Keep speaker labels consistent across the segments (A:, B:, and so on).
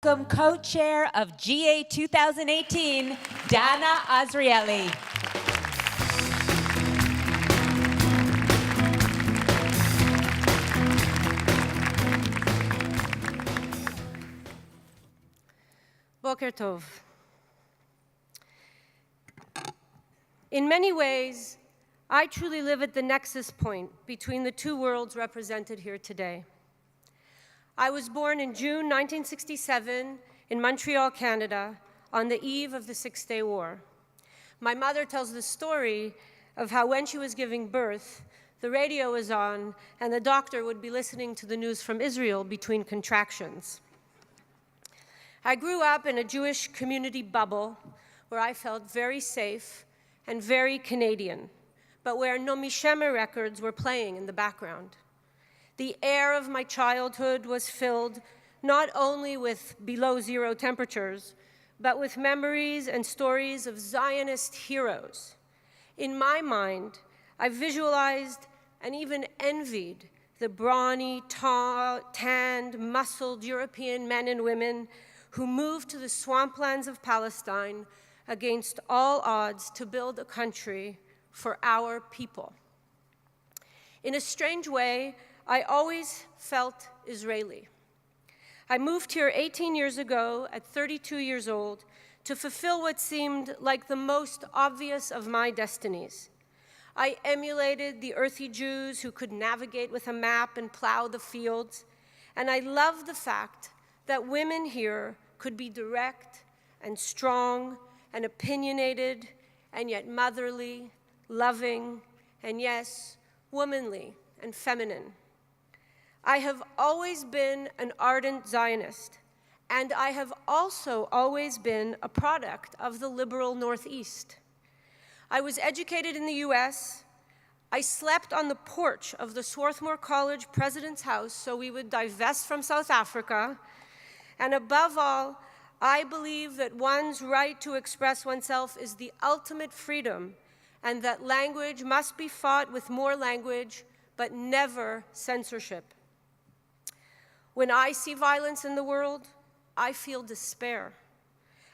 A: Welcome co-chair of GA 2018, Danna Azrieli.
B: Boker Tov. In many ways, I truly live at the nexus point between the two worlds represented here today. I was born in June 1967 in Montreal, Canada, on the eve of the Six-Day War. My mother tells the story of how when she was giving birth, the radio was on and the doctor would be listening to the news from Israel between contractions. I grew up in a Jewish community bubble where I felt very safe and very Canadian, but where Nomi Shemer records were playing in the background. The air of my childhood was filled not only with below-zero temperatures, but with memories and stories of Zionist heroes. In my mind, I visualized and even envied the brawny, tall, tanned, muscled European men and women who moved to the swamplands of Palestine against all odds to build a country for our people. In a strange way, I always felt Israeli. I moved here 18 years ago at 32 years old to fulfill what seemed like the most obvious of my destinies. I emulated the earthy Jews who could navigate with a map and plow the fields, and I loved the fact that women here could be direct and strong and opinionated and yet motherly, loving, and yes, womanly and feminine. I have always been an ardent Zionist, and I have also always been a product of the liberal Northeast. I was educated in the US. I slept on the porch of the Swarthmore College president's house so we would divest from South Africa. And above all, I believe that one's right to express oneself is the ultimate freedom, and that language must be fought with more language, but never censorship. When I see violence in the world, I feel despair.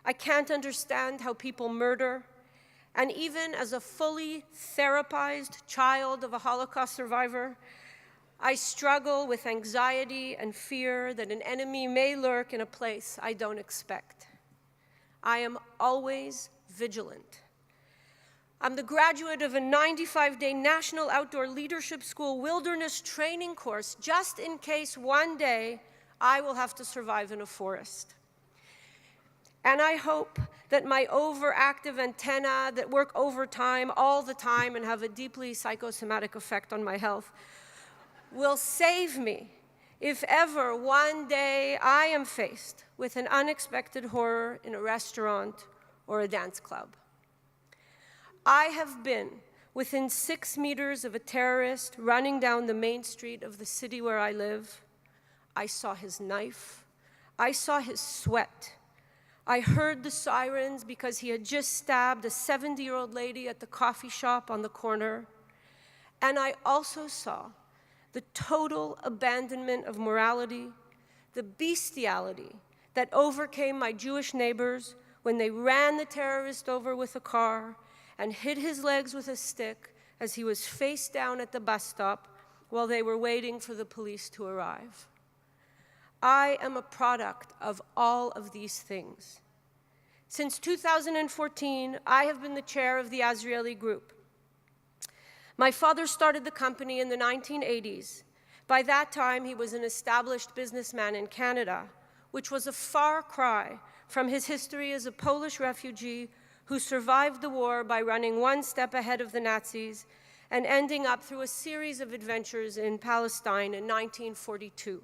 B: I can't understand how people murder, and even as a fully therapized child of a Holocaust survivor, I struggle with anxiety and fear that an enemy may lurk in a place I don't expect. I am always vigilant. I'm the graduate of a 95-day National Outdoor Leadership School wilderness training course just in case one day I will have to survive in a forest. And I hope that my overactive antenna that work overtime all the time and have a deeply psychosomatic effect on my health will save me if ever one day I am faced with an unexpected horror in a restaurant or a dance club. I have been within 6 meters of a terrorist running down the main street of the city where I live. I saw his knife. I saw his sweat. I heard the sirens because he had just stabbed a 70-year-old lady at the coffee shop on the corner. And I also saw the total abandonment of morality, the bestiality that overcame my Jewish neighbors when they ran the terrorist over with a car and hit his legs with a stick as he was face down at the bus stop while they were waiting for the police to arrive. I am a product of all of these things. Since 2014, I have been the chair of the Azrieli Group. My father started the company in the 1980s. By that time, he was an established businessman in Canada, which was a far cry from his history as a Polish refugee who survived the war by running one step ahead of the Nazis and ending up through a series of adventures in Palestine in 1942.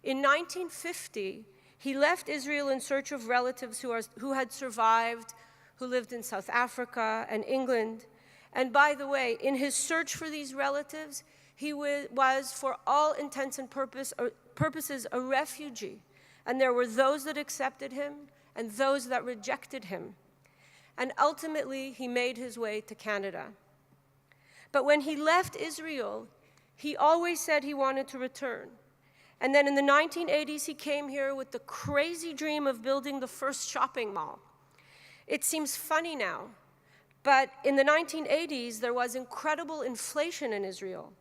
B: In 1950, he left Israel in search of relatives who had survived, who lived in South Africa and England. And by the way, in his search for these relatives, he was, for all intents and purposes, a refugee. And there were those that accepted him and those that rejected him. And ultimately, he made his way to Canada. But when he left Israel, he always said he wanted to return. And then in the 1980s, he came here with the crazy dream of building the first shopping mall. It seems funny now, but in the 1980s, there was incredible inflation in Israel,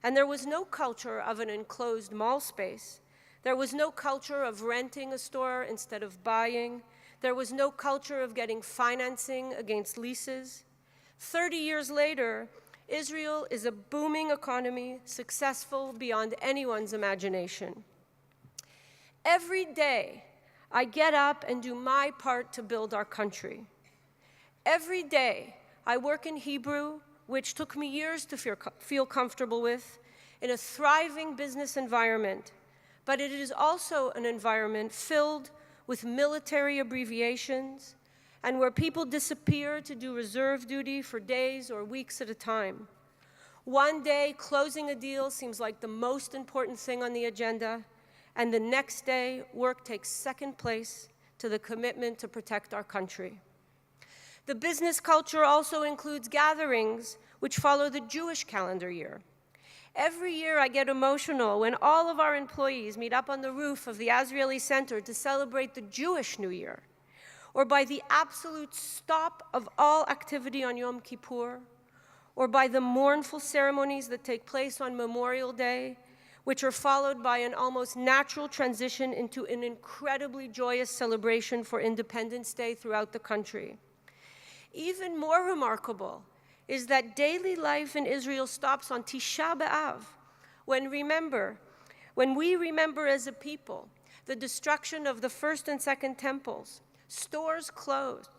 B: and there was no culture of an enclosed mall space. There was no culture of renting a store instead of buying. There was no culture of getting financing against leases. 30 years later, Israel is a booming economy, successful beyond anyone's imagination. Every day, I get up and do my part to build our country. Every day, I work in Hebrew, which took me years to feel comfortable with, in a thriving business environment. But it is also an environment filled with military abbreviations and where people disappear to do reserve duty for days or weeks at a time. One day, closing a deal seems like the most important thing on the agenda, and the next day, work takes second place to the commitment to protect our country. The business culture also includes gatherings which follow the Jewish calendar year. Every year I get emotional when all of our employees meet up on the roof of the Azrieli Center to celebrate the Jewish New Year, or by the absolute stop of all activity on Yom Kippur, or by the mournful ceremonies that take place on Memorial Day, which are followed by an almost natural transition into an incredibly joyous celebration for Independence Day throughout the country. Even more remarkable is that daily life in Israel stops on Tisha B'Av, when we remember as a people the destruction of the first and second temples, stores closed,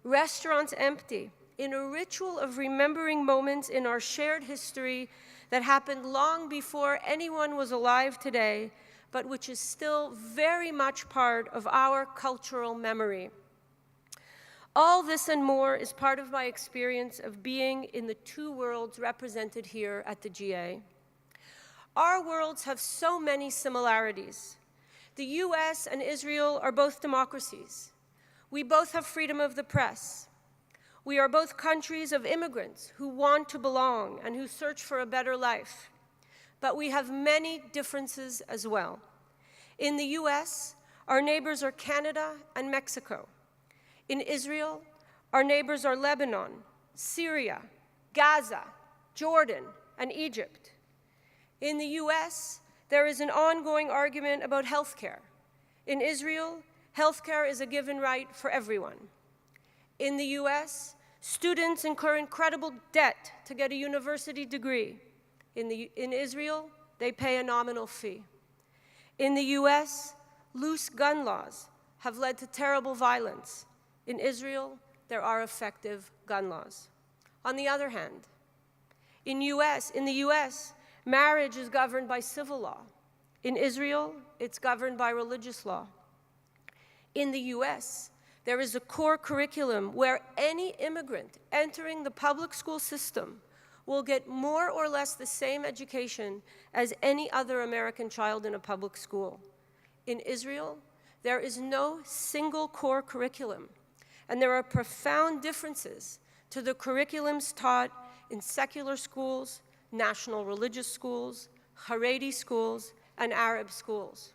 B: restaurants empty, in a ritual of remembering moments in our shared history that happened long before anyone was alive today, but which is still very much part of our cultural memory. All this and more is part of my experience of being in the two worlds represented here at the GA. Our worlds have so many similarities. The US and Israel are both democracies. We both have freedom of the press. We are both countries of immigrants who want to belong and who search for a better life. But we have many differences as well. In the US, our neighbors are Canada and Mexico. In Israel, our neighbors are Lebanon, Syria, Gaza, Jordan, and Egypt. In the US, there is an ongoing argument about health care. In Israel, health care is a given right for everyone. In the US, students incur incredible debt to get a university degree. In Israel, they pay a nominal fee. In the US, loose gun laws have led to terrible violence. In Israel, there are effective gun laws. On the other hand, in the US, marriage is governed by civil law. In Israel, it's governed by religious law. In the US, there is a core curriculum where any immigrant entering the public school system will get more or less the same education as any other American child in a public school. In Israel, there is no single core curriculum, and there are profound differences to the curriculums taught in secular schools, national religious schools, Haredi schools, and Arab schools.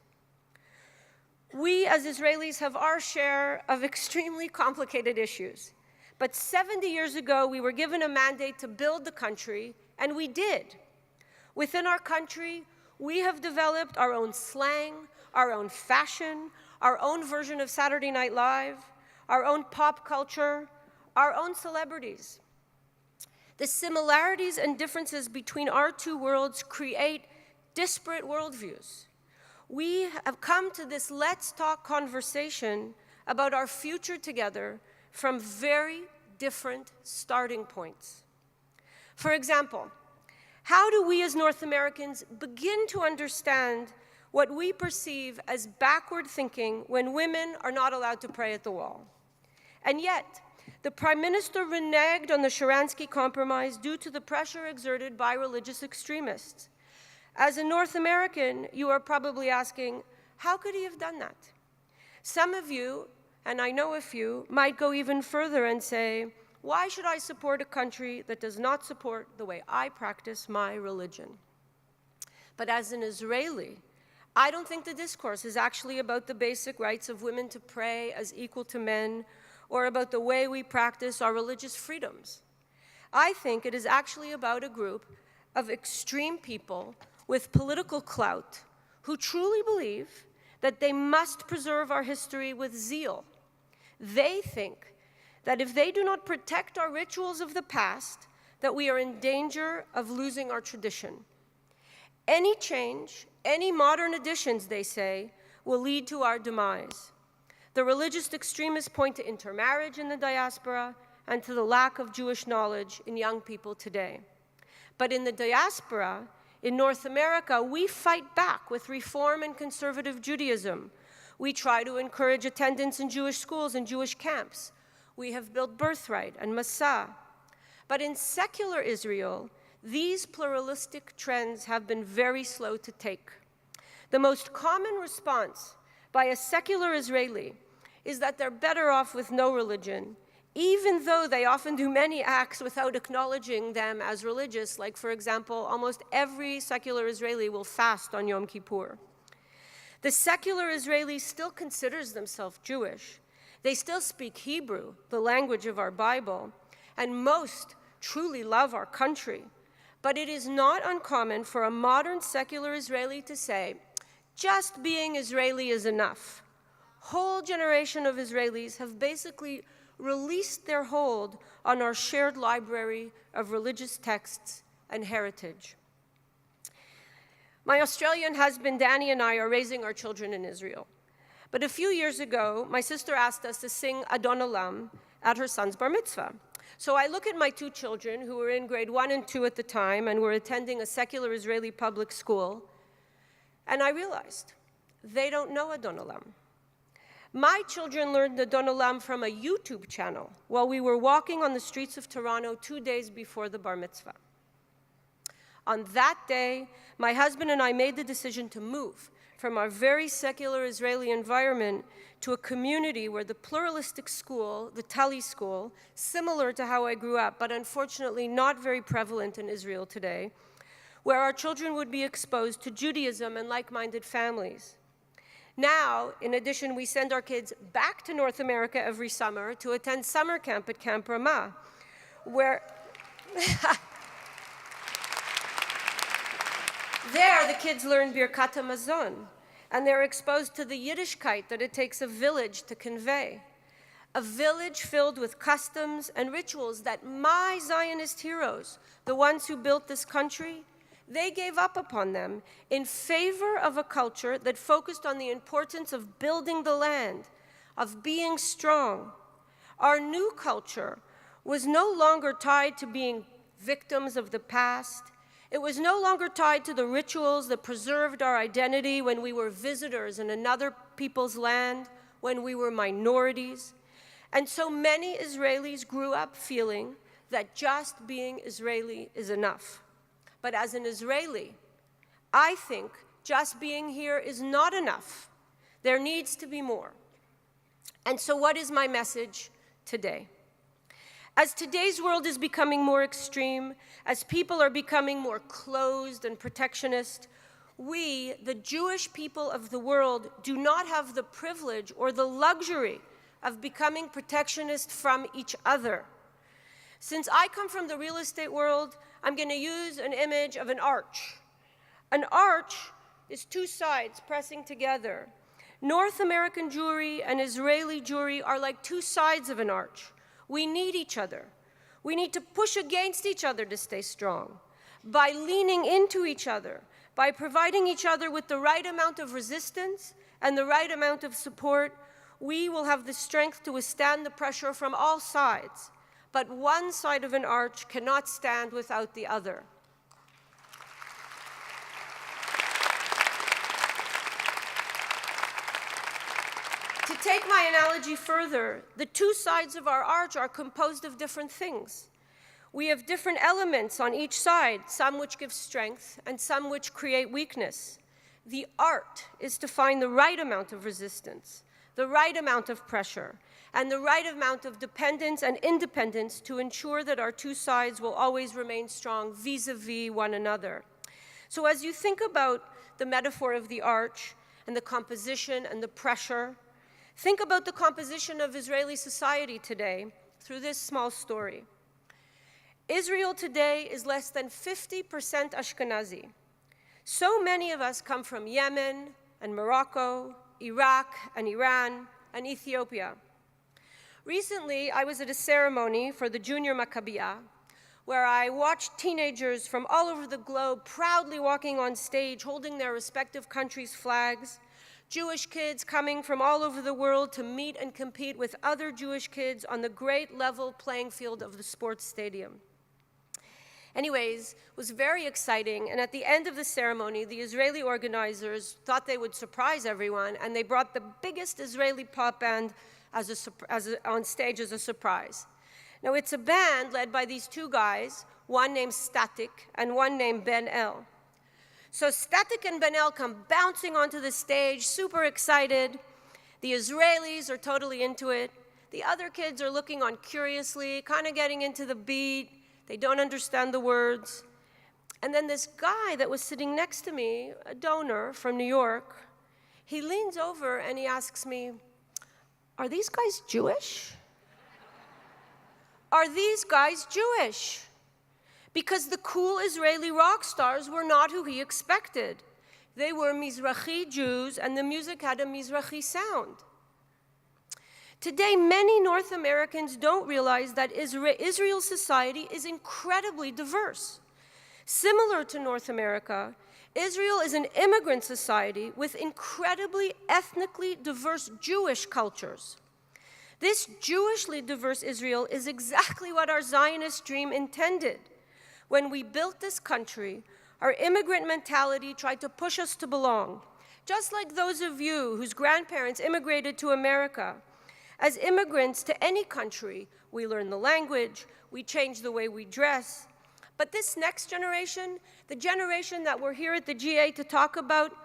B: We as Israelis have our share of extremely complicated issues. But 70 years ago, we were given a mandate to build the country, and we did. Within our country, we have developed our own slang, our own fashion, our own version of Saturday Night Live, our own pop culture, our own celebrities. The similarities and differences between our two worlds create disparate worldviews. We have come to this let's talk conversation about our future together from very different starting points. For example, how do we as North Americans begin to understand what we perceive as backward thinking when women are not allowed to pray at the wall? And yet, the Prime Minister reneged on the Sharansky Compromise due to the pressure exerted by religious extremists. As a North American, you are probably asking, how could he have done that? Some of you, and I know a few, might go even further and say, why should I support a country that does not support the way I practice my religion? But as an Israeli, I don't think the discourse is actually about the basic rights of women to pray as equal to men or about the way we practice our religious freedoms. I think it is actually about a group of extreme people with political clout who truly believe that they must preserve our history with zeal. They think that if they do not protect our rituals of the past, that we are in danger of losing our tradition. Any change, any modern additions, they say, will lead to our demise. The religious extremists point to intermarriage in the diaspora and to the lack of Jewish knowledge in young people today. But in the diaspora, in North America, we fight back with reform and conservative Judaism. We try to encourage attendance in Jewish schools and Jewish camps. We have built Birthright and Masa. But in secular Israel, these pluralistic trends have been very slow to take. The most common response by a secular Israeli is that they're better off with no religion, even though they often do many acts without acknowledging them as religious. Like, for example, almost every secular Israeli will fast on Yom Kippur. The secular Israeli still considers themselves Jewish. They still speak Hebrew, the language of our Bible, and most truly love our country. But it is not uncommon for a modern secular Israeli to say, just being Israeli is enough. Whole generation of Israelis have basically released their hold on our shared library of religious texts and heritage. My Australian husband, Danny, and I are raising our children in Israel. But a few years ago, my sister asked us to sing Adon Olam at her son's bar mitzvah. So I look at my two children, who were in grade 1 and 2 at the time and were attending a secular Israeli public school, and I realized they don't know Adon Olam. My children learned Adon Olam from a YouTube channel while we were walking on the streets of Toronto 2 days before the bar mitzvah. On that day, my husband and I made the decision to move from our very secular Israeli environment to a community where the pluralistic school, the Tali school, similar to how I grew up, but unfortunately not very prevalent in Israel today, where our children would be exposed to Judaism and like-minded families. Now, in addition, we send our kids back to North America every summer to attend summer camp at Camp Ramah, where there the kids learn Birkat HaMazon, and they're exposed to the Yiddishkeit that it takes a village to convey. A village filled with customs and rituals that my Zionist heroes, the ones who built this country, they gave up upon them in favor of a culture that focused on the importance of building the land, of being strong. Our new culture was no longer tied to being victims of the past. It was no longer tied to the rituals that preserved our identity when we were visitors in another people's land, when we were minorities. And so many Israelis grew up feeling that just being Israeli is enough. But as an Israeli, I think just being here is not enough. There needs to be more. And so what is my message today? As today's world is becoming more extreme, as people are becoming more closed and protectionist, we, the Jewish people of the world, do not have the privilege or the luxury of becoming protectionist from each other. Since I come from the real estate world, I'm going to use an image of an arch. An arch is two sides pressing together. North American Jewry and Israeli Jewry are like two sides of an arch. We need each other. We need to push against each other to stay strong. By leaning into each other, by providing each other with the right amount of resistance and the right amount of support, we will have the strength to withstand the pressure from all sides. But one side of an arch cannot stand without the other. To take my analogy further, the two sides of our arch are composed of different things. We have different elements on each side, some which give strength and some which create weakness. The art is to find the right amount of resistance, the right amount of pressure, and the right amount of dependence and independence to ensure that our two sides will always remain strong vis-a-vis one another. So as you think about the metaphor of the arch and the composition and the pressure. Think about the composition of Israeli society today through this small story. Israel today is less than 50% Ashkenazi. So many of us come from Yemen and Morocco, Iraq and Iran and Ethiopia. Recently, I was at a ceremony for the Junior Maccabiah, where I watched teenagers from all over the globe proudly walking on stage, holding their respective countries' flags, Jewish kids coming from all over the world to meet and compete with other Jewish kids on the great level playing field of the sports stadium. Anyways, it was very exciting, and at the end of the ceremony, the Israeli organizers thought they would surprise everyone, and they brought the biggest Israeli pop band on stage as a surprise. Now, it's a band led by these two guys, one named Static and one named Ben El. So Static and Ben El come bouncing onto the stage, super excited. The Israelis are totally into it. The other kids are looking on curiously, kind of getting into the beat. They don't understand the words. And then this guy that was sitting next to me, a donor from New York, he leans over and he asks me, "Are these guys Jewish? Are these guys Jewish?" Because the cool Israeli rock stars were not who he expected. They were Mizrahi Jews, and the music had a Mizrahi sound. Today, many North Americans don't realize that Israel's society is incredibly diverse. Similar to North America, Israel is an immigrant society with incredibly ethnically diverse Jewish cultures. This Jewishly diverse Israel is exactly what our Zionist dream intended. When we built this country, our immigrant mentality tried to push us to belong, just like those of you whose grandparents immigrated to America. As immigrants to any country, we learn the language, we change the way we dress. But this next generation, the generation that we're here at the GA to talk about,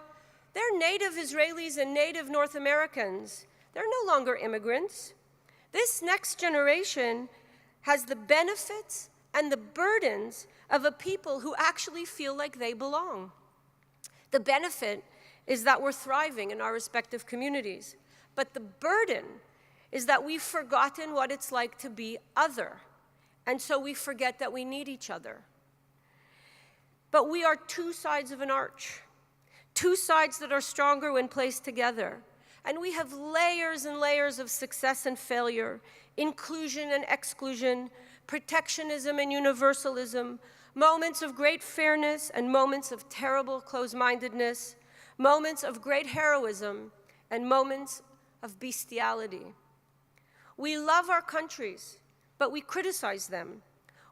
B: they're native Israelis and native North Americans. They're no longer immigrants. This next generation has the benefits and the burdens of a people who actually feel like they belong. The benefit is that we're thriving in our respective communities, but the burden is that we've forgotten what it's like to be other, and so we forget that we need each other. But we are two sides of an arch, two sides that are stronger when placed together, and we have layers and layers of success and failure, inclusion and exclusion, protectionism and universalism, moments of great fairness and moments of terrible close-mindedness, moments of great heroism and moments of bestiality. We love our countries, but we criticize them.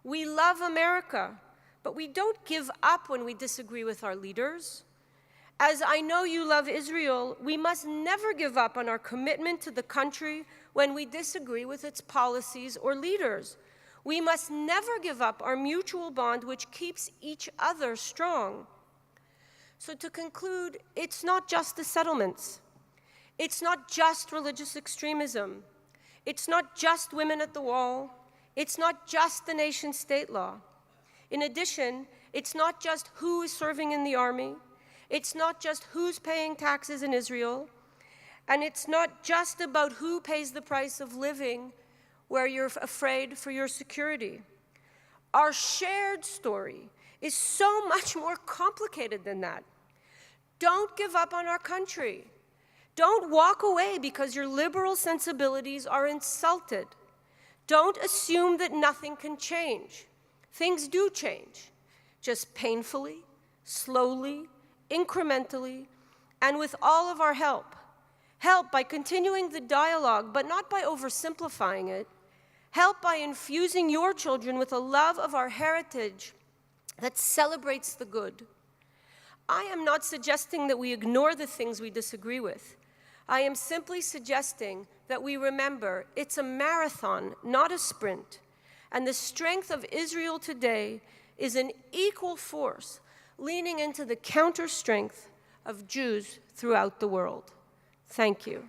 B: We love America, but we don't give up when we disagree with our leaders. As I know you love Israel, we must never give up on our commitment to the country when we disagree with its policies or leaders. We must never give up our mutual bond which keeps each other strong. So to conclude, it's not just the settlements. It's not just religious extremism. It's not just women at the wall. It's not just the nation-state law. In addition, it's not just who is serving in the army. It's not just who's paying taxes in Israel. And it's not just about who pays the price of living where you're afraid for your security. Our shared story is so much more complicated than that. Don't give up on our country. Don't walk away because your liberal sensibilities are insulted. Don't assume that nothing can change. Things do change, just painfully, slowly, incrementally, and with all of our help. Help by continuing the dialogue, but not by oversimplifying it. Help by infusing your children with a love of our heritage that celebrates the good. I am not suggesting that we ignore the things we disagree with. I am simply suggesting that we remember it's a marathon, not a sprint. And the strength of Israel today is an equal force leaning into the counter strength of Jews throughout the world. Thank you.